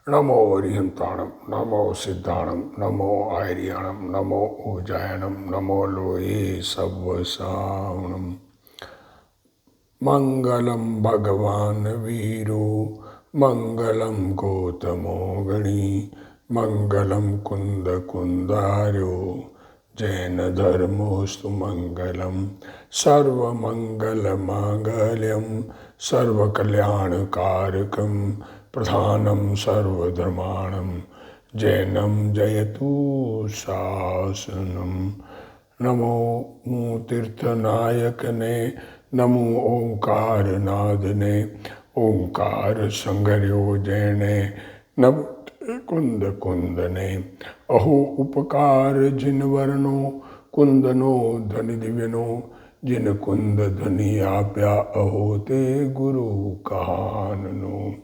नमो अरिहंताणम, नमो सिद्धाणम, नमो आयरियाणम, नमो ऊजायणम, नमो लोये सवसावणम। मंगलम भगवान वीरो, मंगलम गौतमो गणी, मंगलम कुंद कुंदार्यो, जैन धर्मोस्तु मंगलम। सर्वमंगल मांगल्यम सर्वकल्याणकारकम, प्रधानम सर्वधर्माणम, जैनम जयतु शासनम। नमो तीर्थनायक ने, नमो ओंकार नाद ने, ओंकार संगर्यो जैने, नम कुंद कुंद ने। अहो उपकार जिन वर्णो, कुंदनो धनि दिव्यनो, जिन कुंद धनि आप्या, अहो ते गुरु कहाननो।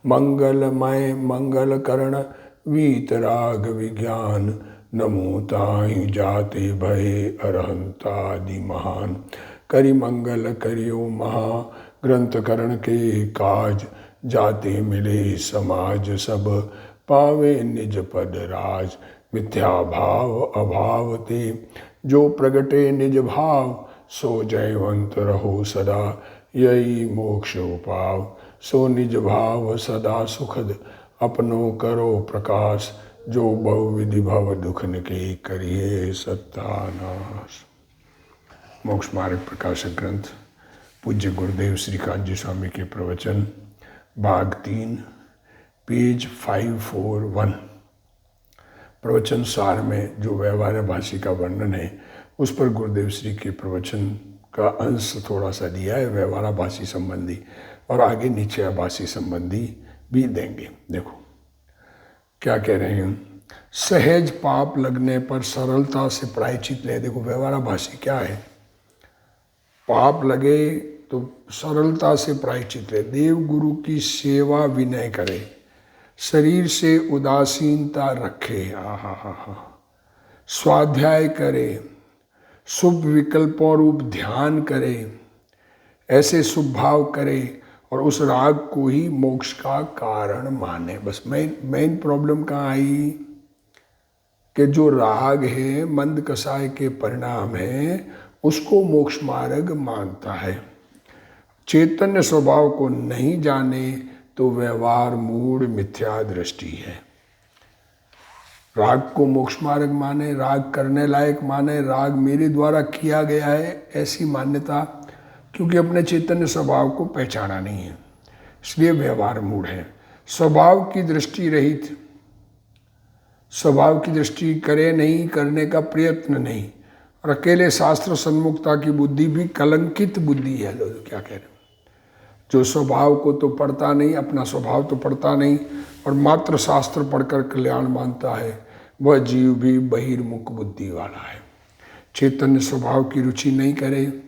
मंगलमय मंगल करण, वीतराग विज्ञान, नमो ताहि जाते भय अरहंतादि महान। करि मंगल करियो महा, ग्रंथ करण के काज, जाते मिले समाज सब, पावे निज पद राज। मिथ्या भाव अभाव ते, जो प्रगटे निज भाव, सो जयवंत रहो सदा, यही मोक्ष उपाव। सो निज भाव सदा सुखद, अपनो करो प्रकाश, जो बहुविधि भव दुखन के, करिए सत्यानाश। मोक्ष मार्ग प्रकाशक ग्रंथ पूज्य गुरुदेव श्रीकांत जी स्वामी के प्रवचन, भाग 3, पेज 541। प्रवचन सार में जो व्यवहार भाषी का वर्णन है, उस पर गुरुदेव श्री के प्रवचन का अंश थोड़ा सा दिया है, व्यवहार भाषी संबंधी, और आगे नीचे भाषी संबंधी भी देंगे। देखो क्या कह रहे हैं। सहज पाप लगने पर सरलता से प्रायश्चित ले। देखो व्यवहार भाषी क्या है, पाप लगे तो सरलता से प्रायश्चित ले। देव गुरु की सेवा विनय करे, शरीर से उदासीनता रखे, स्वाध्याय करे, शुभ विकल्पों रूप ध्यान करे, ऐसे शुभ भाव करे और उस राग को ही मोक्ष का कारण माने। बस मेन प्रॉब्लम कहाँ आई कि जो राग है, मंद कसाय के परिणाम है, उसको मोक्ष मार्ग मानता है। चैतन्य स्वभाव को नहीं जाने तो व्यवहार मूढ़ मिथ्या दृष्टि है। राग को मोक्ष मार्ग माने, राग करने लायक माने, राग मेरे द्वारा किया गया है, ऐसी मान्यता, क्योंकि अपने चैतन्य स्वभाव को पहचाना नहीं है, इसलिए व्यवहार मूढ़ है। स्वभाव की दृष्टि रहित, स्वभाव की दृष्टि करे नहीं, करने का प्रयत्न नहीं, और अकेले शास्त्र सन्मुखता की बुद्धि भी कलंकित बुद्धि है। लोग क्या कह रहे हैं, जो स्वभाव को तो पढ़ता नहीं, अपना स्वभाव तो पढ़ता नहीं, और मात्र शास्त्र पढ़कर कल्याण मानता है, वह जीव भी बहिर्मुख बुद्धि वाला है। चैतन्य स्वभाव की रुचि नहीं करे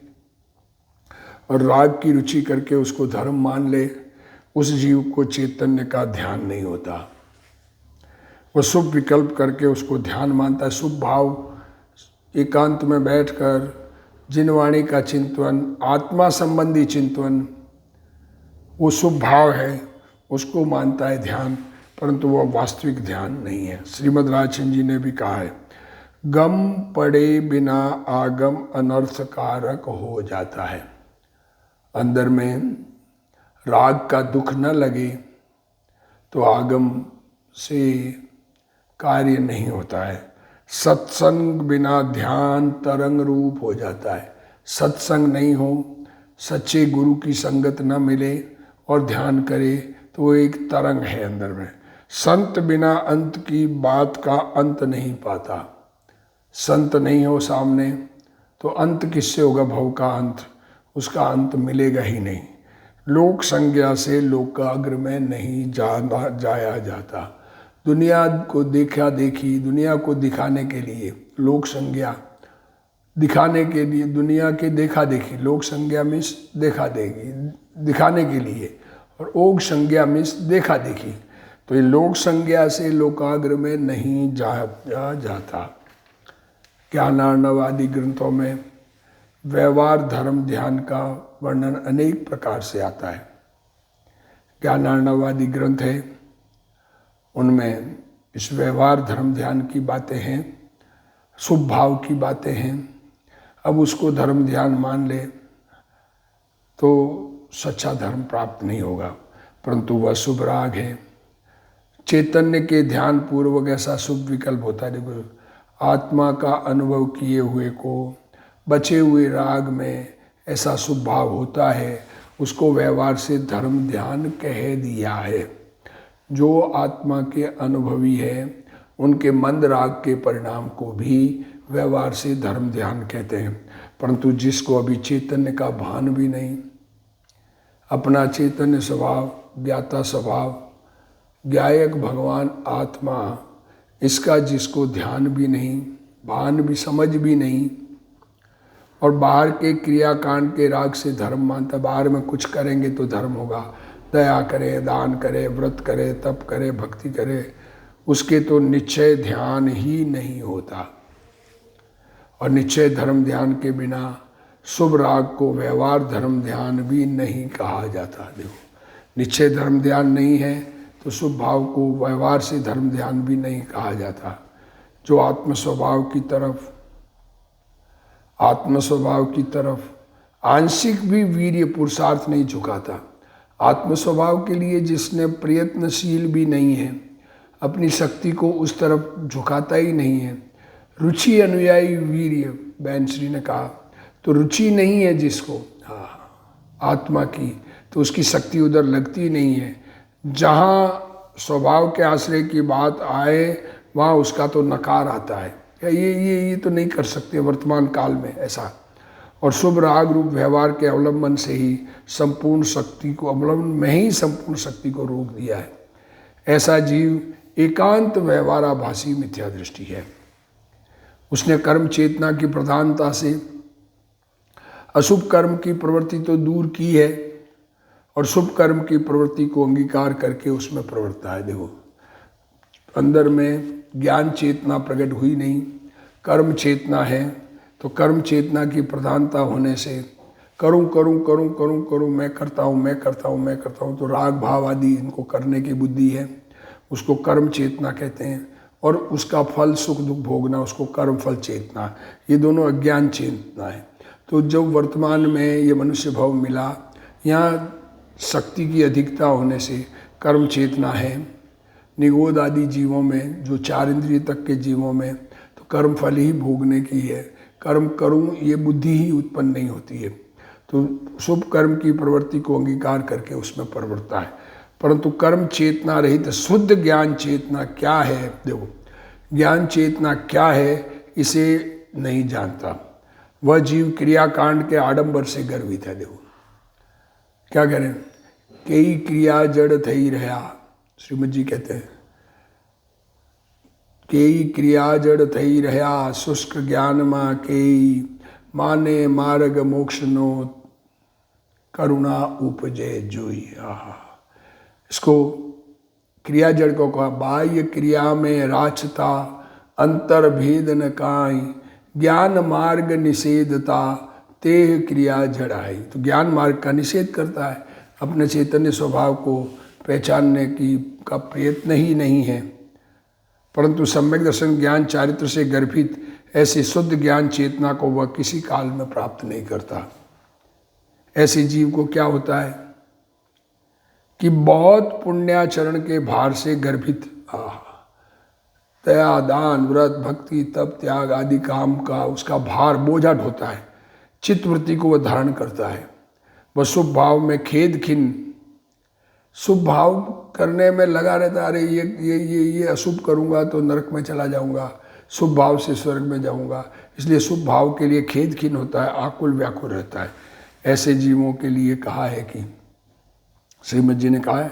और राग की रुचि करके उसको धर्म मान ले, उस जीव को चैतन्य का ध्यान नहीं होता। वह शुभ विकल्प करके उसको ध्यान मानता है। शुभ भाव, एकांत में बैठकर जिनवाणी का चिंतन, आत्मा संबंधी चिंतन, वो शुभ भाव है, उसको मानता है ध्यान, परंतु वह वास्तविक ध्यान नहीं है। श्रीमद् राजचंद्र जी ने भी कहा है, गम पड़े बिना आगम अनर्थकारक हो जाता है। अंदर में राग का दुख न लगे तो आगम से कार्य नहीं होता है। सत्संग बिना ध्यान तरंग रूप हो जाता है। सत्संग नहीं हो, सच्चे गुरु की संगत न मिले और ध्यान करे तो वो एक तरंग है अंदर में। संत बिना अंत की बात का अंत नहीं पाता। संत नहीं हो सामने तो अंत किससे होगा, भव का अंत, उसका अंत मिलेगा ही नहीं। लोक संज्ञा से लोकाग्र में नहीं जाया जाता। दुनिया को देखा देखी, दुनिया को दिखाने के लिए लोक संज्ञा, दिखाने के लिए दुनिया के देखा देखी, लोक संज्ञा मीन्स देखा देखी, दिखाने के लिए, और ओग संज्ञा मीन्स देखा देखी। तो ये लोक संज्ञा से लोकाग्र में नहीं जाया जाता। ज्ञानार्णव आदि ग्रंथों में व्यवहार धर्म ध्यान का वर्णन अनेक प्रकार से आता है। ज्ञानार्णव आदि ग्रंथ है, उनमें इस व्यवहार धर्म ध्यान की बातें हैं, शुभ भाव की बातें हैं। अब उसको धर्म ध्यान मान ले तो सच्चा धर्म प्राप्त नहीं होगा, परंतु वह शुभ राग है। चैतन्य के ध्यान पूर्वक ऐसा शुभ विकल्प होता है। देखो, आत्मा का अनुभव किए हुए को बचे हुए राग में ऐसा शुभ भाव होता है, उसको व्यवहार से धर्म ध्यान कह दिया है। जो आत्मा के अनुभवी है उनके मंद राग के परिणाम को भी व्यवहार से धर्म ध्यान कहते हैं। परंतु जिसको अभी चैतन्य का भान भी नहीं, अपना चैतन्य स्वभाव, ज्ञाता स्वभाव, ज्ञायक भगवान आत्मा, इसका जिसको ध्यान भी नहीं, भान भी, समझ भी नहीं, और बाहर के क्रियाकांड के राग से धर्म मानता, बाहर में कुछ करेंगे तो धर्म होगा, दया करे, दान करे, व्रत करे, तप करे, भक्ति करे, उसके तो निश्चय ध्यान ही नहीं होता। और निश्चय धर्म ध्यान के बिना शुभ राग को व्यवहार धर्म ध्यान भी नहीं कहा जाता। देखो, निश्चय धर्म ध्यान नहीं है तो शुभ भाव को व्यवहार से धर्म ध्यान भी नहीं कहा जाता। जो आत्म स्वभाव की तरफ आंशिक भी वीर्य पुरुषार्थ नहीं झुकाता, आत्म स्वभाव के लिए जिसने प्रयत्नशील भी नहीं है, अपनी शक्ति को उस तरफ झुकाता ही नहीं है, रुचि अनुयायी वीर्य, बैनश्री ने कहा, तो रुचि नहीं है जिसको आत्मा की, तो उसकी शक्ति उधर लगती नहीं है। जहाँ स्वभाव के आश्रय की बात आए वहाँ उसका तो नकार आता है, ये तो नहीं कर सकते वर्तमान काल में ऐसा। और शुभ राग रूप व्यवहार के अवलंबन से ही संपूर्ण शक्ति को, अवलंबन में ही संपूर्ण शक्ति को रोक दिया है। ऐसा जीव एकांत व्यवहाराभासी मिथ्या दृष्टि है। उसने कर्म चेतना की प्रधानता से अशुभ कर्म की प्रवृत्ति तो दूर की है और शुभ कर्म की प्रवृत्ति को अंगीकार करके उसमें प्रवृत्ता है। देखो, अंदर में ज्ञान चेतना प्रकट हुई नहीं, कर्म चेतना है, तो कर्म चेतना की प्रधानता होने से करूं, मैं करता हूं, तो राग भाव आदि इनको करने की बुद्धि है, उसको कर्म चेतना कहते हैं। और उसका फल सुख दुख भोगना, उसको कर्म फल चेतना, ये दोनों अज्ञान चेतना है। तो जब वर्तमान में ये मनुष्य भाव मिला, यहाँ शक्ति की अधिकता होने से कर्म चेतना है। निगोद आदि जीवों में, जो 4 इंद्रिय तक के जीवों में, तो कर्म फल ही भोगने की है। कर्म करूं ये बुद्धि ही उत्पन्न नहीं होती है, तो शुभ कर्म की प्रवृत्ति को अंगीकार करके उसमें प्रवृत्ता है। परंतु कर्म चेतना रहित शुद्ध ज्ञान चेतना क्या है, देखो, ज्ञान चेतना क्या है इसे नहीं जानता। वह जीव क्रियाकांड के आडंबर से गर्वित है। देखो क्या करें, कई क्रिया जड़ थई रहा, श्रीमद जी कहते हैं, कई क्रिया जड़ थई रहा, शुष्क ज्ञान माँ कई, माने मार्ग मोक्ष नो करुणा उपजे जोई। इसको क्रिया जड़ को कहा, बाह्य क्रिया में राचता, अंतर भेद न काई, ज्ञान मार्ग निषेधता, तेह क्रिया जड़ आई। तो ज्ञान मार्ग का निषेध करता है, अपने चैतन्य स्वभाव को पहचानने का प्रयत्न ही नहीं है। परंतु सम्यक दर्शन ज्ञान चारित्र से गर्भित ऐसी शुद्ध ज्ञान चेतना को वह किसी काल में प्राप्त नहीं करता। ऐसे जीव को क्या होता है कि बहुत पुण्याचरण के भार से गर्भित, दया दान व्रत भक्ति तप त्याग आदि काम का उसका भार बोझा ढोता है, चित्तवृत्ति को वह धारण करता है। वह शुभ भाव में खेद खिन्न, शुभ भाव करने में लगा रहता है, अरे ये अशुभ करूँगा तो नरक में चला जाऊँगा, शुभ भाव से स्वर्ग में जाऊँगा, इसलिए शुभ भाव के लिए खेद खिन्न होता है, आकुल व्याकुल रहता है। ऐसे जीवों के लिए कहा है कि श्रीमद जी ने कहा है,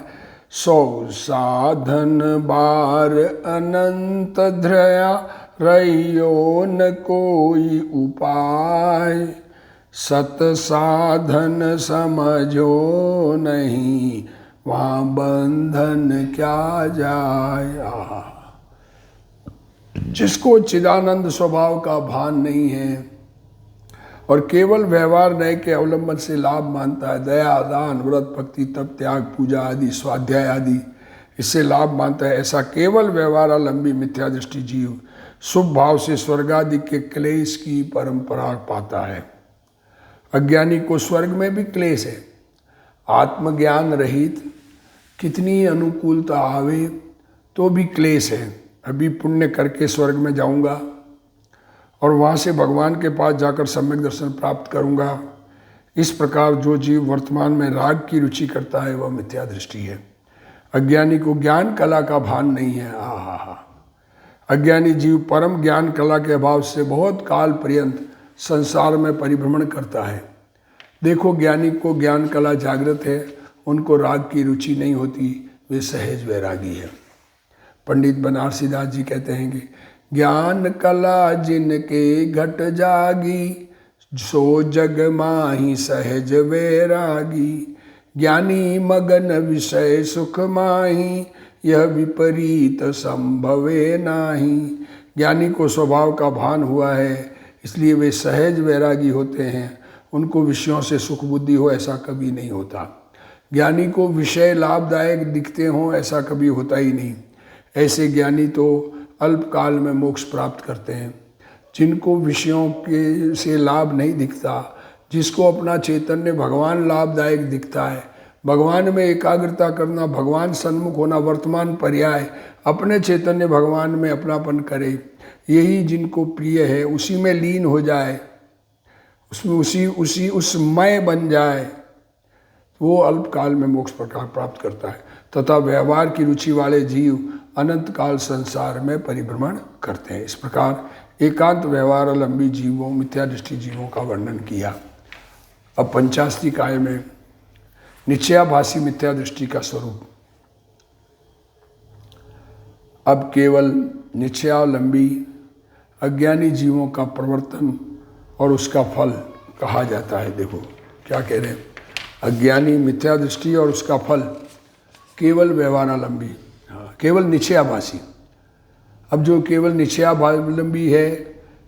100 साधन बार अनंत ध्रया, रहियो न कोई उपाय, सत साधन समझो नहीं, वहाँ बंधन क्या जाए। जिसको चिदानंद स्वभाव का भान नहीं है और केवल व्यवहार नए के अवलंबन से लाभ मानता है, दया दान व्रत भक्ति तप त्याग पूजा आदि स्वाध्याय आदि इससे लाभ मानता है। ऐसा केवल व्यवहारालंबी मिथ्या दृष्टि जीव शुभ भाव से स्वर्ग आदि के क्लेश की परंपरा पाता है। अज्ञानी को स्वर्ग में भी क्लेश है। आत्मज्ञान रहित कितनी अनुकूलता आवे तो भी क्लेश है। अभी पुण्य करके स्वर्ग में जाऊंगा और वहाँ से भगवान के पास जाकर सम्यक दर्शन प्राप्त करूंगा। इस प्रकार जो जीव वर्तमान में राग की रुचि करता है वह मिथ्या दृष्टि है। अज्ञानी को ज्ञान कला का भान नहीं है। हा। अज्ञानी जीव परम ज्ञान कला के अभाव से बहुत काल पर्यंत संसार में परिभ्रमण करता है। देखो, ज्ञानी को ज्ञान कला जागृत है, उनको राग की रुचि नहीं होती, वे सहज वैरागी है। पंडित बनारसी दास जी कहते हैं कि ज्ञान कला जिनके घट जागी, सो जग माही सहज वैरागी। ज्ञानी मगन विषय सुख माही, यह विपरीत संभवे नाही। ज्ञानी को स्वभाव का भान हुआ है, इसलिए वे सहज वैरागी होते हैं। उनको विषयों से सुख बुद्धि हो ऐसा कभी नहीं होता। ज्ञानी को विषय लाभदायक दिखते हों ऐसा कभी होता ही नहीं। ऐसे ज्ञानी तो अल्पकाल में मोक्ष प्राप्त करते हैं। जिनको विषयों के से लाभ नहीं दिखता, जिसको अपना चैतन्य भगवान लाभदायक दिखता है, भगवान में एकाग्रता करना, भगवान सन्मुख होना, वर्तमान पर्याय अपने चैतन्य भगवान में अपनापन करे, यही जिनको प्रिय है, उसी में लीन हो जाए, उसमें उस मय बन जाए, वो अल्पकाल में मोक्ष प्रकार प्राप्त करता है। तथा व्यवहार की रुचि वाले जीव अनंत काल संसार में परिभ्रमण करते हैं। इस प्रकार एकांत व्यवहारालंबी जीवों, मिथ्या दृष्टि जीवों का वर्णन किया। अब पंचाशती काय में निश्चयाभासी मिथ्या दृष्टि का स्वरूप। अब केवल निश्चयालंबी अज्ञानी जीवों का प्रवर्तन और उसका फल कहा जाता है। देखो क्या कह रहे हैं, अज्ञानी मिथ्या दृष्टि और उसका फल केवल व्यवहारालंबी, केवल निश्चयाभासी। अब जो केवल निश्चयालंबी है,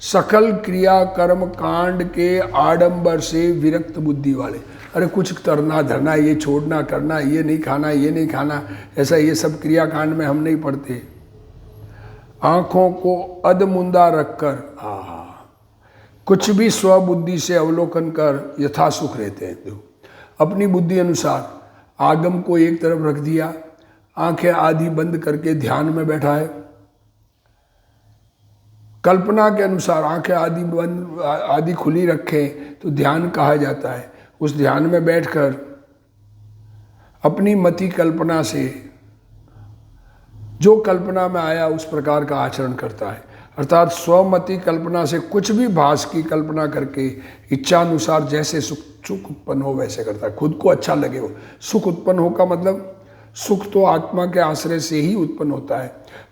सकल क्रिया कर्म कांड के आडंबर से विरक्त बुद्धि वाले। अरे कुछ करना धरना, ये छोड़ना करना, ये नहीं खाना, ये नहीं खाना, ऐसा ये सब क्रिया कांड में हम नहीं पढ़ते। आँखों को अधमुंदा रखकर कुछ भी स्वबुद्धि से अवलोकन कर यथा सुख रहते हैं। तो अपनी बुद्धि अनुसार आगम को एक तरफ रख दिया, आंखें आधी बंद करके ध्यान में बैठा है। कल्पना के अनुसार आंखें आधी बंद आधी खुली रखें तो ध्यान कहा जाता है। उस ध्यान में बैठकर अपनी मति कल्पना से जो कल्पना में आया उस प्रकार का आचरण करता है। अर्थात स्वमति कल्पना से कुछ भी भास की कल्पना करके इच्छानुसार जैसे सुख उत्पन्न हो वैसे करता है। खुद को अच्छा लगे वो सुख उत्पन्न हो का मतलब, सुख तो आत्मा के आश्रय से ही उत्पन्न होता है,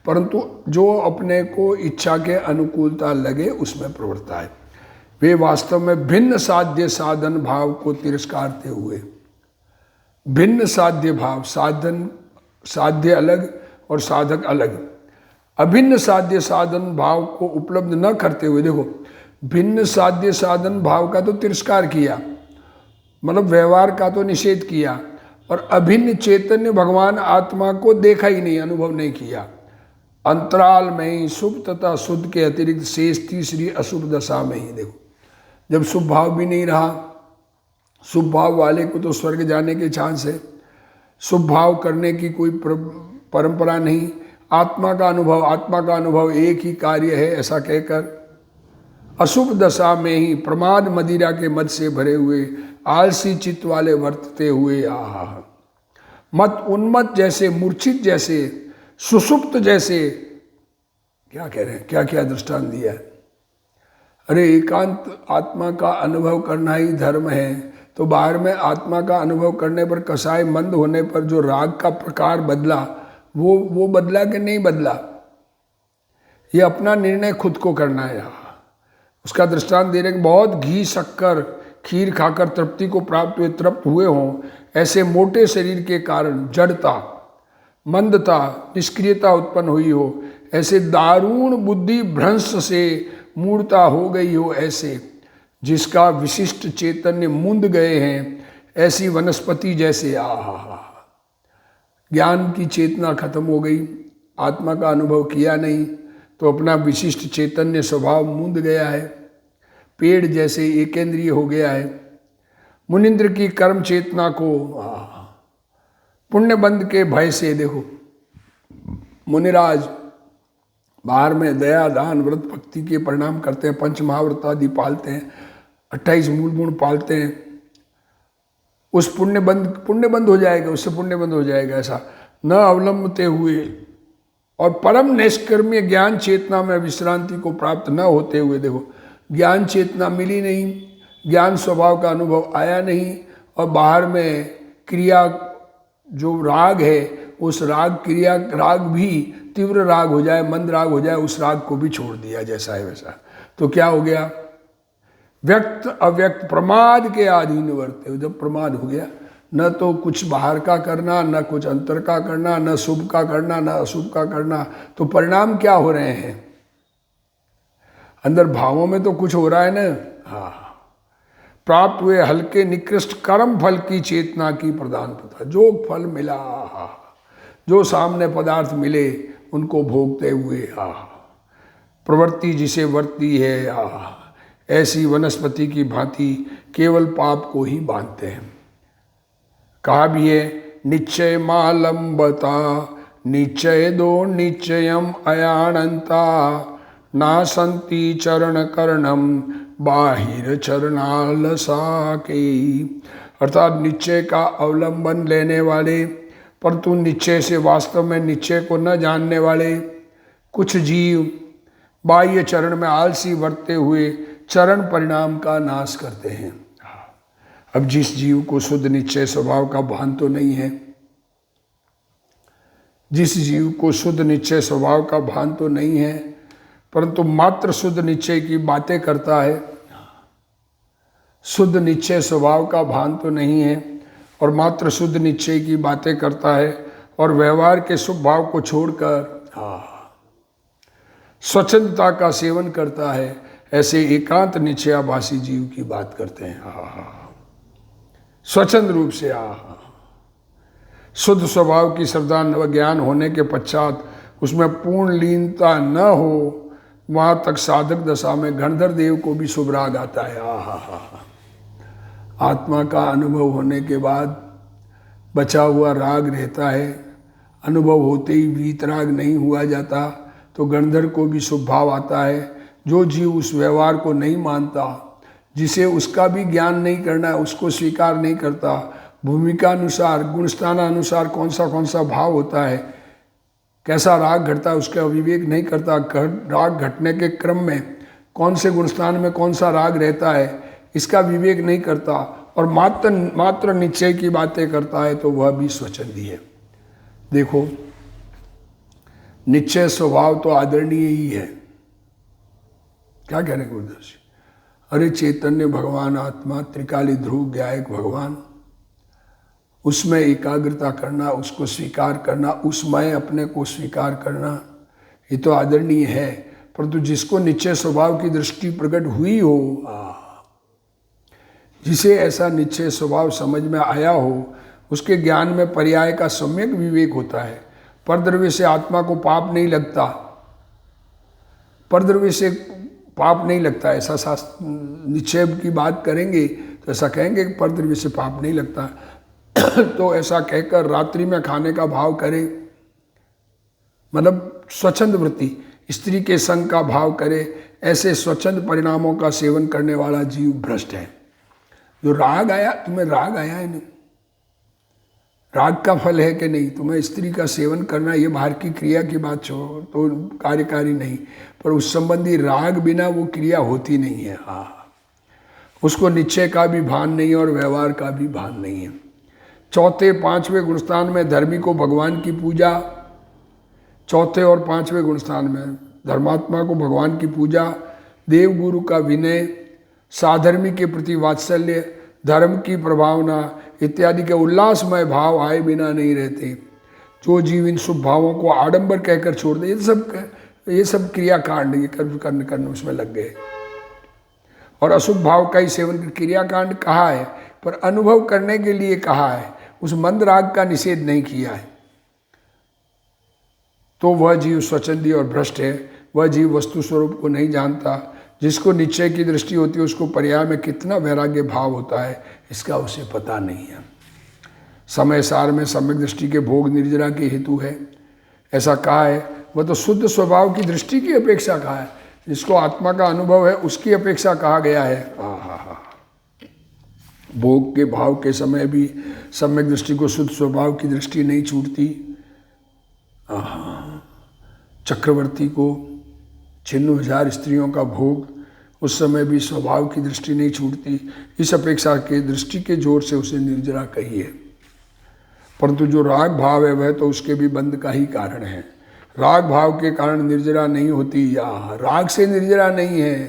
परंतु जो अपने को इच्छा के अनुकूलता लगे उसमें प्रवृत्ता है। वे वास्तव में भिन्न साध्य साधन भाव को तिरस्कारते हुए, भिन्न साध्य भाव, साध्य अलग और साधक अलग, अभिन्न साध्य साधन भाव को उपलब्ध न करते हुए, देखो भिन्न साध्य साधन भाव का तो तिरस्कार किया, मतलब व्यवहार का तो निषेध किया, और अभिन्न चैतन्य भगवान आत्मा को देखा ही नहीं, अनुभव नहीं किया। अंतराल में ही शुभ तथा शुद्ध के अतिरिक्त शेष तीसरी अशुभ दशा में ही, देखो जब शुभ भाव भी नहीं रहा, शुभ भाव वाले को तो स्वर्ग जाने के चांस है, शुभ भाव करने की कोई परंपरा नहीं, आत्मा का अनुभव एक ही कार्य है ऐसा कहकर अशुभ दशा में ही प्रमाद मदिरा के मद से भरे हुए आलसी चित्त वाले वर्तते हुए मत उन्मत्त जैसे, मूर्छित जैसे, सुषुप्त जैसे, क्या कह रहे हैं, क्या क्या दृष्टांत दिया है। अरे एकांत आत्मा का अनुभव करना ही धर्म है, तो बाहर में आत्मा का अनुभव करने पर कसाय मंद होने पर जो राग का प्रकार बदला, वो बदला कि नहीं बदला, ये अपना निर्णय खुद को करना है। उसका दृष्टांत दे रहे कि बहुत घी शक्कर खीर खाकर तृप्ति को तृप्त हुए हों, ऐसे मोटे शरीर के कारण जड़ता, मंदता, निष्क्रियता उत्पन्न हुई हो, ऐसे दारुण बुद्धि भ्रंश से मूढ़ता हो गई हो, ऐसे जिसका विशिष्ट चैतन्य मुंद गए हैं, ऐसी वनस्पति जैसे ज्ञान की चेतना खत्म हो गई, आत्मा का अनुभव किया नहीं, तो अपना विशिष्ट चैतन्य स्वभाव मूंद गया है, पेड़ जैसे एकेंद्रीय हो गया है। मुनिंद्र की कर्म चेतना को पुण्य बंध के भय से, देखो मुनिराज बाहर में दया दान व्रत भक्ति के परिणाम करते हैं, पंच महाव्रत आदि पालते हैं, 28 मूल गुण पालते हैं, उस पुण्य बंद हो जाएगा, उससे पुण्य बंद हो जाएगा। ऐसा न अवलंबते हुए और परम निष्कर्म्य ज्ञान चेतना में विश्रांति को प्राप्त न होते हुए, देखो ज्ञान चेतना मिली नहीं, ज्ञान स्वभाव का अनुभव आया नहीं, और बाहर में क्रिया जो राग है, उस राग क्रिया राग भी तीव्र राग हो जाए, मंद राग हो जाए, उस राग को भी छोड़ दिया जैसा है वैसा, तो क्या हो गया? व्यक्त अव्यक्त प्रमाद के अधीन वर्ते। जब प्रमाद हो गया, न तो कुछ बाहर का करना, न कुछ अंतर का करना, न शुभ का करना, न अशुभ का करना, तो परिणाम क्या हो रहे हैं? अंदर भावों में तो कुछ हो रहा है ना। हाँ, प्राप्त हुए हल्के निकृष्ट कर्म फल की चेतना की प्रदान पता, जो फल मिला, जो सामने पदार्थ मिले उनको भोगते हुए प्रवृत्ति जिसे वर्ती है, ऐसी वनस्पति की भांति केवल पाप को ही बांधते हैं। कहा भी है, निश्चय मालंबता निश्चय दो निश्चयम अयानंता ना संति चरण कर्णम बाहिर चरणालसा के। अर्थात निश्चय का अवलंबन लेने वाले, परंतु निश्चय से वास्तव में निश्चय को न जानने वाले कुछ जीव बाह्य चरण में आलसी वर्तते हुए चरण परिणाम का नाश करते हैं। अब जिस जीव को शुद्ध निश्चय स्वभाव का भान तो नहीं है, जिस जीव को शुद्ध निश्चय स्वभाव का भान तो नहीं है, परंतु मात्र शुद्ध निश्चय की बातें करता है, शुद्ध निश्चय स्वभाव का भान तो नहीं है और मात्र शुद्ध निश्चय की बातें करता है, और व्यवहार के शुभ भाव को छोड़कर स्वच्छंदता का सेवन करता है, ऐसे एकांत निश्चयाभासी जीव की बात करते हैं। स्वच्छंद रूप से शुद्ध स्वभाव की श्रद्धा व ज्ञान होने के पश्चात उसमें पूर्ण लीनता न हो, वहाँ तक साधक दशा में गणधर देव को भी शुभ राग आता है। आत्मा का अनुभव होने के बाद बचा हुआ राग रहता है, अनुभव होते ही वीतराग नहीं हुआ जाता, तो गणधर को भी शुभ भाव आता है। जो जीव उस व्यवहार को नहीं मानता, जिसे उसका भी ज्ञान नहीं करना है, उसको स्वीकार नहीं करता, भूमिका अनुसार गुणस्थानानुसार कौन सा भाव होता है, कैसा राग घटता है, उसका विवेक नहीं करता। राग घटने के क्रम में कौन से गुणस्थान में कौन सा राग रहता है, इसका विवेक नहीं करता, और मात्र निश्चय की बातें करता है, तो वह भी स्वच्छंदी है। देखो, निश्चय स्वभाव तो आदरणीय ही है। क्या कहने को उद्देश्य? अरे चैतन्य भगवान आत्मा, त्रिकाली ध्रुव ज्ञायक भगवान, उसमें एकाग्रता करना, उसको स्वीकार करना, उसमें अपने को स्वीकार करना, ये तो आदरणीय है। परंतु जिसको निश्चय स्वभाव की दृष्टि प्रकट हुई हो, जिसे ऐसा निश्चय स्वभाव समझ में आया हो, उसके ज्ञान में पर्याय का सम्यक विवेक होता है। परद्रव्य से आत्मा को पाप नहीं लगता, परद्रव्य से पाप नहीं लगता, ऐसा शास्त्र निश्चय की बात करेंगे तो ऐसा कहेंगे कि परद्रव्य से पाप नहीं लगता। तो ऐसा कहकर रात्रि में खाने का भाव करे, मतलब स्वच्छंद वृत्ति, स्त्री के संग का भाव करे, ऐसे स्वच्छंद परिणामों का सेवन करने वाला जीव भ्रष्ट है। जो राग आया, तुम्हें राग आया है नहीं, राग का फल है कि नहीं, तुम्हें स्त्री का सेवन करना, ये बाहर की क्रिया की बात छोड़ो, तो कार्यकारी नहीं, पर उस संबंधी राग बिना वो क्रिया होती नहीं है। उसको निश्चय का भी भान नहीं है और व्यवहार का भी भान नहीं है। चौथे पांचवें गुणस्थान में धर्मी को भगवान की पूजा, चौथे और पांचवें गुणस्थान में धर्मात्मा को भगवान की पूजा, देव गुरु का विनय, साधर्मी के प्रति वात्सल्य, धर्म की प्रभावना इत्यादि के उल्लासमय भाव आए बिना नहीं रहते। जो जीव इन शुभ भावों को आडंबर कहकर छोड़ दे, ये सब क्रियाकांड, ये कर्म करने उसमें लग गए, और अशुभ भाव का ही सेवन। क्रियाकांड कहा है, पर अनुभव करने के लिए कहा है, उस मंद राग का निषेध नहीं किया है। तो वह जीव स्वच्छंदी और भ्रष्ट है। वह जीव वस्तु स्वरूप को नहीं जानता। जिसको निश्चय की दृष्टि होती है उसको पर्याय में कितना वैराग्य भाव होता है इसका उसे पता नहीं है। समय सार में सम्यक दृष्टि के भोग निर्जरा के हेतु है ऐसा कहा है। वह तो शुद्ध स्वभाव की दृष्टि की अपेक्षा कहा है। जिसको आत्मा का अनुभव है उसकी अपेक्षा कहा गया है। भोग के भाव के समय भी सम्यक दृष्टि को शुद्ध स्वभाव की दृष्टि नहीं छूटती। चक्रवर्ती को 96,000 स्त्रियों का भोग, उस समय भी स्वभाव की दृष्टि नहीं छूटती। इस अपेक्षा के दृष्टि के जोर से उसे निर्जरा कही है। परंतु जो राग भाव है वह तो उसके भी बंध का ही कारण है। राग भाव के कारण निर्जरा नहीं होती, या राग से निर्जरा नहीं है।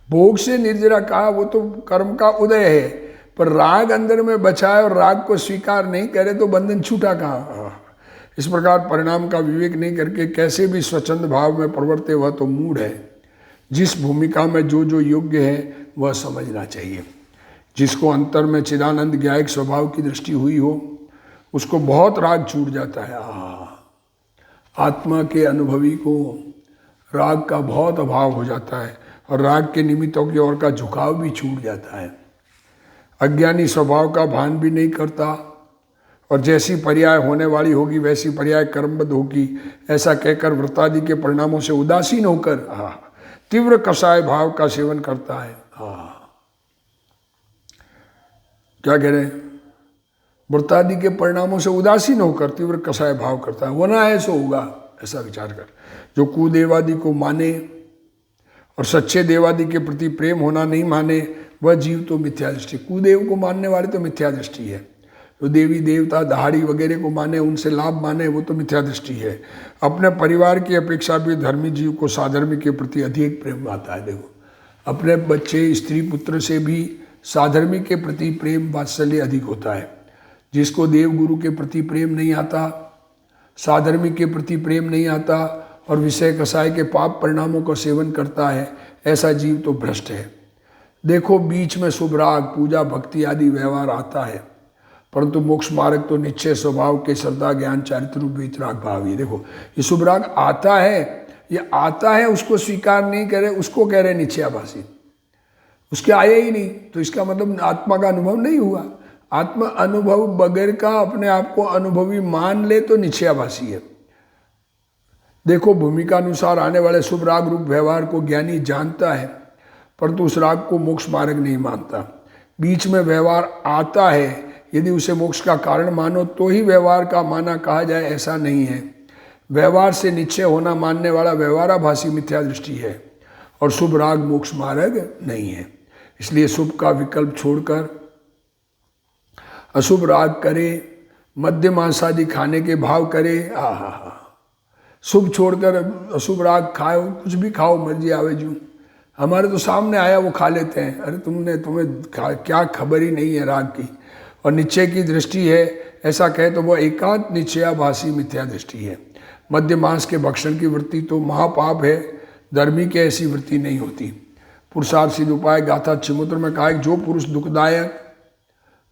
भोग से निर्जरा कहा वो तो कर्म का उदय है, पर राग अंदर में बचा है और राग को स्वीकार नहीं करे तो बंधन छूटा कहाँ। इस प्रकार परिणाम का विवेक नहीं करके कैसे भी स्वच्छंद भाव में प्रवर्ते वह तो मूढ़ है। जिस भूमिका में जो जो योग्य है वह समझना चाहिए। जिसको अंतर में चिदानंद ज्ञायक स्वभाव की दृष्टि हुई हो उसको बहुत राग छूट जाता है। आत्मा के अनुभवी को राग का बहुत अभाव हो जाता है और राग के निमित्तों की ओर का झुकाव भी छूट जाता है। अज्ञानी स्वभाव का भान भी नहीं करता और जैसी पर्याय होने वाली होगी वैसी पर्याय कर्मबद्ध होगी ऐसा कहकर व्रतादि के परिणामों से उदासीन होकर तीव्र कषाय भाव का सेवन करता है। क्या कह रहे हैं? व्रतादि के परिणामों से उदासीन होकर तीव्र कषाय भाव करता है। होना है सो होगा ऐसा विचार कर। जो कुदेवादि को माने और सच्चे देवादि के प्रति प्रेम होना नहीं माने वह जीव तो मिथ्या दृष्टि। कुदेव को मानने वाले तो मिथ्या दृष्टि है। जो देवी देवता दहाड़ी वगैरह को माने उनसे लाभ माने वो तो मिथ्या दृष्टि है। अपने परिवार की अपेक्षा भी धर्मी जीव को साधर्मी के प्रति अधिक प्रेम आता है। देखो अपने बच्चे स्त्री पुत्र से भी साधर्मी के प्रति प्रेम वात्सल्य अधिक होता है। जिसको देव गुरु के प्रति प्रेम नहीं आता, साधर्मी के प्रति प्रेम नहीं आता और विषय कसाय के पाप परिणामों का सेवन करता है ऐसा जीव तो भ्रष्ट है। देखो बीच में शुभ राग पूजा भक्ति आदि व्यवहार आता है परंतु मोक्ष मार्ग तो निश्चय स्वभाव के श्रद्धा ज्ञान चारित्र रूप वितराग भाव। ये देखो ये शुभ राग आता है, ये आता है उसको स्वीकार नहीं करे उसको कह रहे निश्चयाभासी। उसके आए ही नहीं तो इसका मतलब आत्मा का अनुभव नहीं हुआ। आत्मा अनुभव बगैर का अपने आप को अनुभवी मान ले तो निश्चयाभासी है। देखो भूमिका अनुसार आने वाले शुभ राग रूप व्यवहार को ज्ञानी जानता है परंतु उस राग को मोक्ष मार्ग नहीं मानता। बीच में व्यवहार आता है, यदि उसे मोक्ष का कारण मानो तो ही व्यवहार का माना कहा जाए ऐसा नहीं है। व्यवहार से निश्चय होना मानने वाला व्यवहाराभासी मिथ्या दृष्टि है और शुभ राग मोक्ष मार्ग नहीं है। इसलिए शुभ का विकल्प छोड़कर अशुभ राग करे, मध्य मांस आदि खाने के भाव करे। शुभ छोड़कर अशुभ राग खाओ, कुछ भी खाओ मर्जी आवे जो। हमारे तो सामने आया वो खा लेते हैं। अरे तुम्हें क्या खबर ही नहीं है राग की। और निश्चय की दृष्टि है ऐसा कहे तो वह एकांत निश्चयाभासी मिथ्या दृष्टि है। मध्य मांस के भक्षण की वृत्ति तो महापाप है, धर्मी की ऐसी वृत्ति नहीं होती। पुरुषार्थ सिद्ध उपाय गाथा चिमुद्र में कहा कि जो पुरुष दुखदायक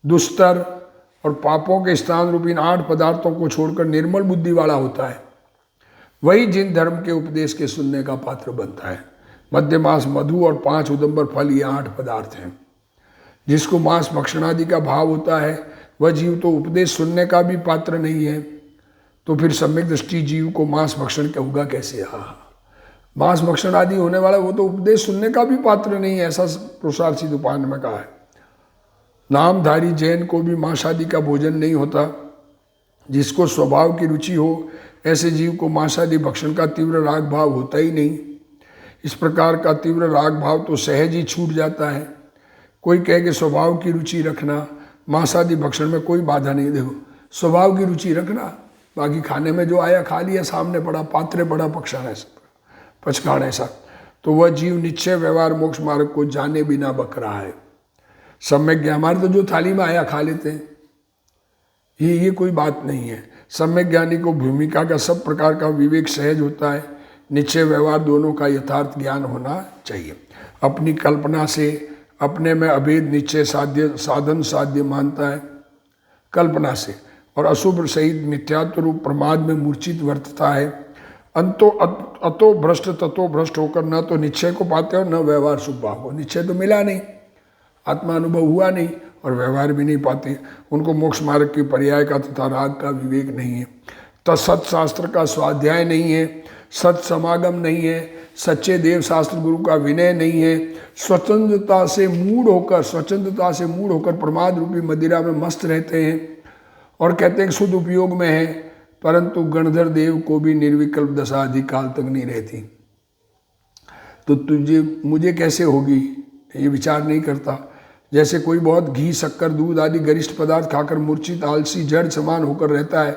दुस्तर और पापों के स्थान रूपी इन 8 पदार्थों को छोड़कर निर्मल बुद्धि वाला होता है वही जिन धर्म के उपदेश के सुनने का पात्र बनता है। मध्य मांस मधु और 5 उदंबर फल ये 8 पदार्थ हैं। जिसको मांस भक्षणादि का भाव होता है वह जीव तो उपदेश सुनने का भी पात्र नहीं है। तो फिर सम्यक दृष्टि जीव को मांस भक्षण का होगा कैसे? मांस भक्षण आदि होने वाला वो तो उपदेश सुनने का भी पात्र नहीं है, ऐसा पुरुषार्थ सिद्ध उपाय में कहा है। नामधारी जैन को भी मांस आदि का भोजन नहीं होता। जिसको स्वभाव की रुचि हो ऐसे जीव को मांस आदि भक्षण का तीव्र राग भाव होता ही नहीं। इस प्रकार का तीव्र राग भाव तो सहज ही छूट जाता है। कोई कहे कि स्वभाव की रुचि रखना मांस आदि भक्षण में कोई बाधा नहीं। देखो स्वभाव की रुचि रखना, बाकी खाने में जो आया खा लिया, सामने पड़ा पात्रे पड़ा पचकाण ऐसा, तो वह जीव निश्चय व्यवहार मोक्ष मार्ग को जाने बिना बक रहा है। सम्यक ज्ञान हमारे तो जो थाली में आया खा लेते हैं, ये कोई बात नहीं है। सम्यक ज्ञानी को भूमिका का सब प्रकार का विवेक सहज होता है। निश्चय व्यवहार दोनों का यथार्थ ज्ञान होना चाहिए। अपनी कल्पना से अपने में अभेद निश्चय साधन साध्य मानता है कल्पना से, और अशुभ सहित मिथ्यात्व रूप प्रमाद में मूर्छित वर्तता है। अंतो अतो भ्रष्ट ततो भ्रष्ट होकर न तो निश्चय को पाते हो न व्यवहार शुभ भाव को। निश्चय तो मिला नहीं, आत्मा अनुभव हुआ नहीं और व्यवहार भी नहीं पाते। उनको मोक्ष मार्ग के पर्याय का तथा राग का विवेक नहीं है, सत्शास्त्र का स्वाध्याय नहीं है, सत समागम नहीं है, सच्चे देव शास्त्र गुरु का विनय नहीं है, स्वतंत्रता से मूड होकर प्रमाद रूपी मदिरा में मस्त रहते हैं और कहते हैं कि शुद्ध उपयोग में है, परंतु गणधर देव को भी निर्विकल्प दशा अधिक काल तक नहीं रहती। तो तुझे मुझे कैसे होगी ये विचार नहीं करता। जैसे कोई बहुत घी शक्कर दूध आदि गरिष्ठ पदार्थ खाकर मूर्छित आलसी जड़ समान होकर रहता है,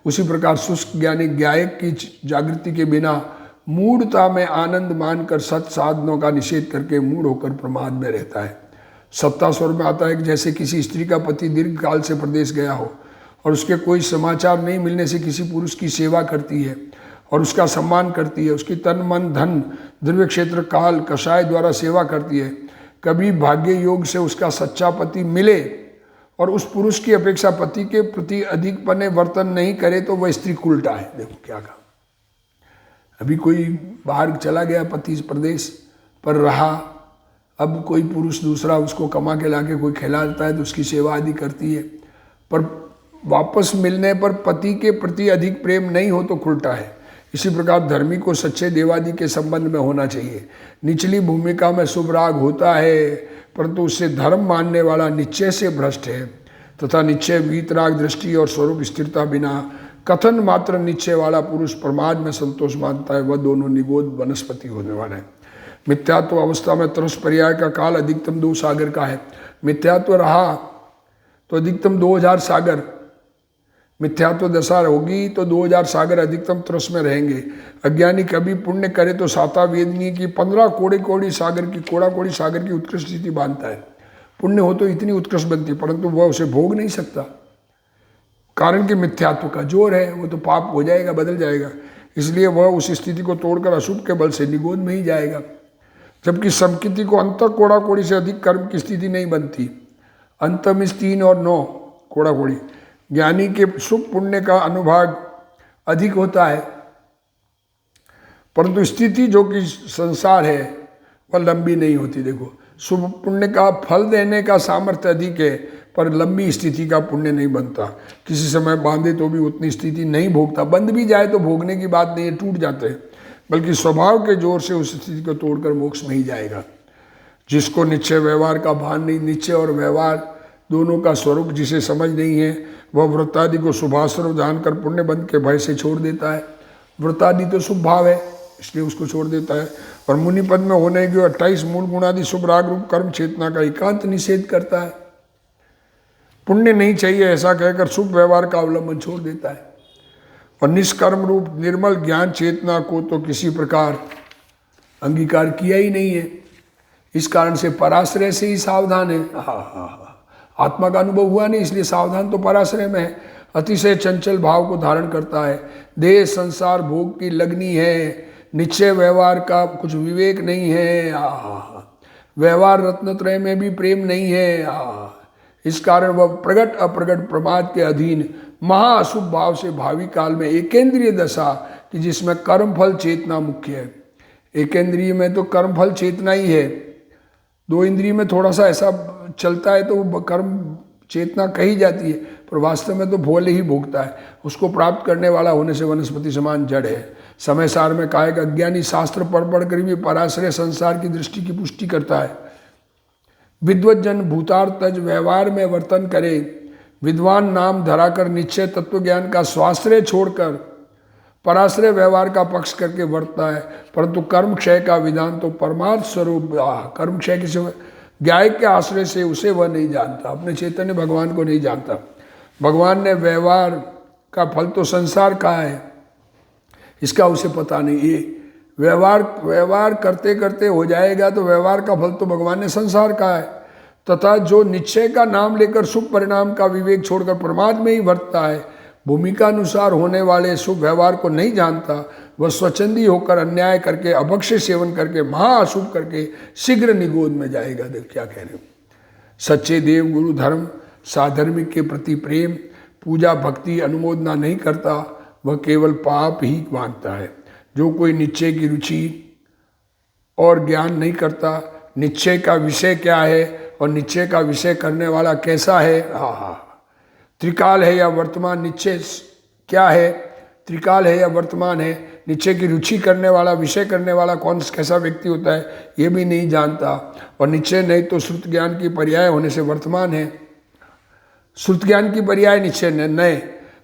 उसी प्रकार शुष्क ज्ञानी गायक की जागृति के बिना मूढ़ता में आनंद मानकर सत साधनों का निषेध करके मूढ़ होकर प्रमाद में रहता है। सप्ताह स्वर में आता है कि जैसे किसी स्त्री का पति दीर्घ काल से प्रदेश गया हो और उसके कोई समाचार नहीं मिलने से किसी पुरुष की सेवा करती है और उसका सम्मान करती है, उसकी तन मन धन द्रव्य क्षेत्र काल कषाय द्वारा सेवा करती है। कभी भाग्य योग से उसका सच्चा पति मिले और उस पुरुष की अपेक्षा पति के प्रति अधिक पने वर्तन नहीं करे तो वह स्त्री उल्टा है। देखो क्या कहा, अभी कोई बाहर चला गया पति प्रदेश पर रहा, अब कोई पुरुष दूसरा उसको कमा के लाके कोई खिलाता है तो उसकी सेवा आदि करती है, पर वापस मिलने पर पति के प्रति अधिक प्रेम नहीं हो तो खुलटा है। इसी प्रकार धर्मी को सच्चे देवादि के संबंध में होना चाहिए। निचली भूमिका में शुभ राग होता है, परंतु उससे धर्म मानने वाला निश्चय से भ्रष्ट है तथा निश्चय वीतराग दृष्टि और स्वरूप स्थिरता बिना कथन मात्र निश्चय वाला पुरुष प्रमाद में संतोष मानता है, वह दोनों निगोद वनस्पति होने वाला है। मिथ्यात्व अवस्था में तरस पर्याय का काल अधिकतम 2 सागर का है। मिथ्यात्व रहा तो अधिकतम 2000 सागर, मिथ्यात्व दशा होगी तो 2000 सागर अधिकतम तरस में रहेंगे। अज्ञानी कभी पुण्य करे तो साता वेदनी की 15 कोड़ी सागर की उत्कृष्ट स्थिति बांधता है। पुण्य हो तो इतनी उत्कृष्ट बनती, परंतु वह उसे भोग नहीं सकता, कारण कि मिथ्यात्व का जोर है, वो तो पाप हो जाएगा, बदल जाएगा, इसलिए वह उस स्थिति को तोड़कर अशुभ के बल से निगोद में ही जाएगा। जबकि समकिति को अंत कोड़ी से अधिक कर्म की स्थिति नहीं बनती। अंत में 3 और 9 कोड़ी। ज्ञानी के शुभ पुण्य का अनुभाग अधिक होता है, परंतु स्थिति जो कि संसार है वह लंबी नहीं होती। देखो, शुभ पुण्य का फल देने का सामर्थ्य अधिक है, पर लंबी स्थिति का पुण्य नहीं बनता। किसी समय बांधे तो भी उतनी स्थिति नहीं भोगता, बंध भी जाए तो भोगने की बात नहीं है, टूट जाते हैं, बल्कि स्वभाव के जोर से उस स्थिति को तोड़कर मोक्ष में ही जाएगा। जिसको निश्चय व्यवहार का भान नहीं, निश्चय और व्यवहार दोनों का स्वरूप जिसे समझ नहीं है, वह व्रतादि को शुभाश्रम जानकर पुण्य बंध के भय से छोड़ देता है। व्रतादि तो शुभ भाव है, इसलिए उसको छोड़ देता है। और मुनि पद में होने के 28 मूल गुणादि शुभ राग रूप कर्म चेतना का एकांत निषेध करता है। पुण्य नहीं चाहिए ऐसा कहकर शुभ व्यवहार का अवलंबन छोड़ देता है और निष्कर्म रूप निर्मल ज्ञान चेतना को तो किसी प्रकार अंगीकार किया ही नहीं है। इस कारण से पराश्रय से ही सावधान है। आत्मा का अनुभव हुआ नहीं, इसलिए सावधान तो पराश्रय में है। अतिशय चंचल भाव को धारण करता है, देह संसार भोग की लगनी है, निश्चय व्यवहार का कुछ विवेक नहीं है, व्यवहार रत्नत्रय में भी प्रेम नहीं है। इस कारण वह प्रगट अप्रगट प्रमाद के अधीन महाअशुभ भाव से भावी काल में एकेंद्रीय दशा कि जिसमें कर्मफल चेतना मुख्य है। एकेंद्रीय में तो कर्मफल चेतना ही है, 2 इंद्रिय में थोड़ा सा ऐसा चलता है तो वो कर्म चेतना कही जाती है, पर वास्तव में तो फल ही भोगता है। उसको प्राप्त करने वाला होने से वनस्पति समान जड़ है। समय सार में कहा कि अज्ञानी शास्त्र पढ़ कर भी पराश्रय संसार की दृष्टि की पुष्टि करता है। विद्वत जन भूतार तज व्यवहार में वर्तन करे, विद्वान नाम धराकर निश्चय तत्व ज्ञान का स्वाश्रय छोड़कर पराश्रय व्यवहार का पक्ष करके वर्तता है, परंतु कर्म क्षय का विधान तो परमार्थ स्वरूप कर्म क्षय किसी ज्ञाय के आश्रय से उसे वह नहीं जानता, अपने चैतन्य भगवान को नहीं जानता। भगवान ने व्यवहार का फल तो संसार का है, इसका उसे पता नहीं। ये व्यवहार करते करते हो जाएगा तो व्यवहार का फल तो भगवान ने संसार का है। तथा जो निश्चय का नाम लेकर शुभ परिणाम का विवेक छोड़कर प्रमाद में ही वर्तता है, भूमिका अनुसार होने वाले शुभ व्यवहार को नहीं जानता, वह स्वच्छंदी होकर अन्याय करके अभक्ष्य सेवन करके महाअशुभ करके शीघ्र निगोद में जाएगा। देख क्या कह रहे हो। सच्चे देव गुरु धर्म साधर्मिक के प्रति प्रेम पूजा भक्ति अनुमोदना नहीं करता, वह केवल पाप ही मांगता है। जो कोई निश्चय की रुचि और ज्ञान नहीं करता, निश्चय का विषय क्या है और निश्चय का विषय करने वाला कैसा है, त्रिकाल है या वर्तमान, निश्चय क्या है, त्रिकाल है या वर्तमान है, निश्चय की रुचि करने वाला, विषय करने वाला कौन कैसा व्यक्ति होता है ये भी नहीं जानता। और निश्चय नहीं तो श्रुत ज्ञान की पर्याय होने से वर्तमान है, श्रुत ज्ञान की पर्याय निश्चय नए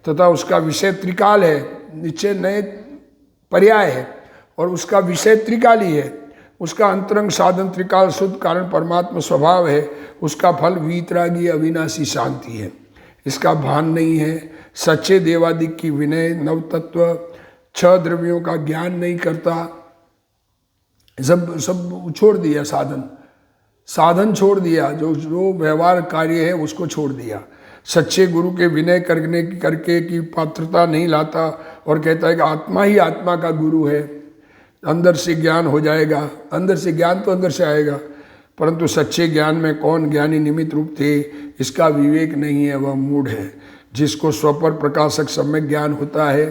तथा उसका विषय त्रिकाल है, निश्चय नए पर्याय है और उसका विषय त्रिकाली है, उसका अंतरंग साधन त्रिकाल शुद्ध कारण परमात्मा स्वभाव है, उसका फल वीतरागी अविनाशी शांति है। इसका भान नहीं है, सच्चे देवादिक की विनय, नव तत्व, 6 द्रव्यों का ज्ञान नहीं करता, सब छोड़ दिया, साधन छोड़ दिया, जो व्यवहार कार्य है उसको छोड़ दिया। सच्चे गुरु के विनय करके की पात्रता नहीं लाता और कहता है कि आत्मा ही आत्मा का गुरु है, अंदर से ज्ञान हो जाएगा, अंदर से ज्ञान तो अंदर से आएगा, परंतु सच्चे ज्ञान में कौन ज्ञानी निमित्त रूप थे इसका विवेक नहीं है, वह मूढ़ है। जिसको स्वपर प्रकाशक सम्यक ज्ञान होता है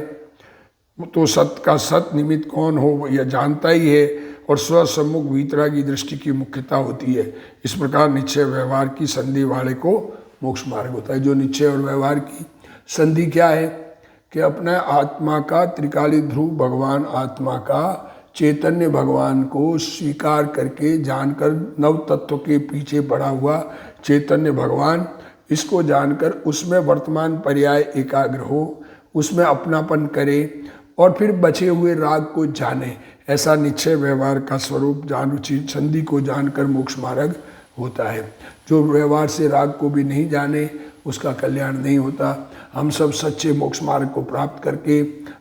तो सत का सत निमित्त कौन हो यह जानता ही है और स्वसम्मुख वीतरागी दृष्टि की मुख्यता होती है। इस प्रकार निश्चय व्यवहार की संधि वाले को मोक्ष मार्ग होता है। जो निश्चय और व्यवहार की संधि क्या है कि अपना आत्मा का त्रिकाली ध्रुव भगवान, आत्मा का चैतन्य भगवान को स्वीकार करके जानकर नव तत्व के पीछे पड़ा हुआ चैतन्य भगवान, इसको जानकर उसमें वर्तमान पर्याय एकाग्र हो, उसमें अपनापन करे और फिर बचे हुए राग को जाने। ऐसा निश्चय व्यवहार का स्वरूप जान उचित संधि को जानकर मोक्ष मार्ग होता है। जो व्यवहार से राग को भी नहीं जाने उसका कल्याण नहीं होता। हम सब सच्चे मोक्ष मार्ग को प्राप्त करके,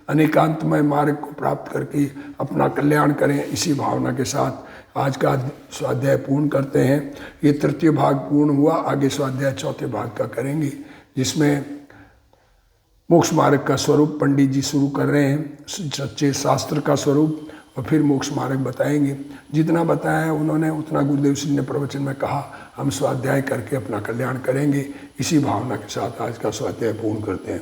अनेकांतमय मार्ग को प्राप्त करके अपना कल्याण करें, इसी भावना के साथ आज का स्वाध्याय पूर्ण करते हैं। ये तृतीय भाग पूर्ण हुआ, आगे स्वाध्याय चौथे भाग का करेंगे जिसमें मोक्ष मार्ग का स्वरूप पंडित जी शुरू कर रहे हैं, सच्चे शास्त्र का स्वरूप, और फिर मोक्ष मार्ग बताएंगे। जितना बताया है उन्होंने उतना गुरुदेव श्री ने प्रवचन में कहा, हम स्वाध्याय करके अपना कल्याण करेंगे। इसी भावना के साथ आज का स्वाध्याय पूर्ण करते हैं।